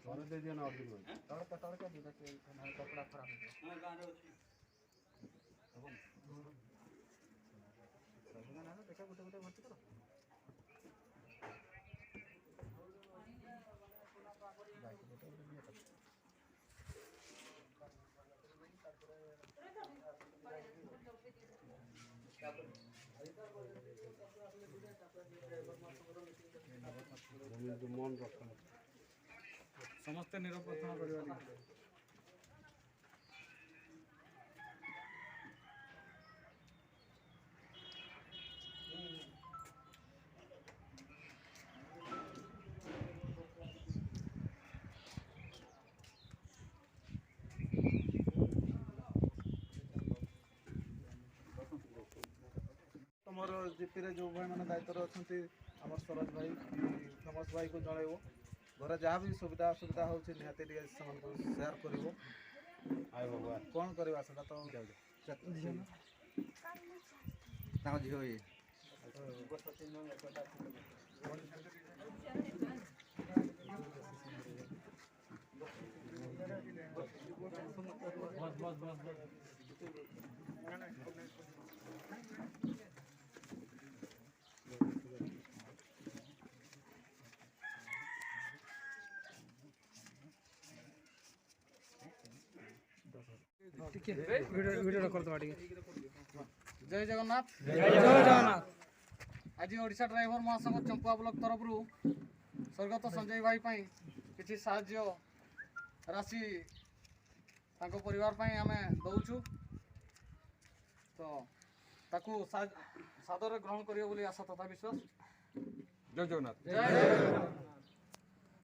ଘରେ ଦେଇ ଦିଅ ନା ଅର୍ଜୁନ ଭାଇ ତड़କା दी कपड़ा खराब हो देखा गोटे गोटे भर्ती करो मन रख समस्ते निरपराधन करवा तुम जीपी जो भाई मैंने दायित्व अच्छा आम सरोज भाई फेमस भाई को जन घर जहाँ भी सुविधा असुविधा हो निहाती सेयार कर कौन करवा से तो झील ये बस बस बस बस वीडियो कर दो जय जगन्नाथ आज ओडिशा ड्राइवर महासंघ चंपुआ ब्लॉक तरफ स्वर्गत संजय भाई किसी साहाय्य राशि परिवार आम दौचु तो ताकू सादर ग्रहण करियो बोली आशा तथा विश्वास। जय जगन्नाथ। जय जगन्नाथ।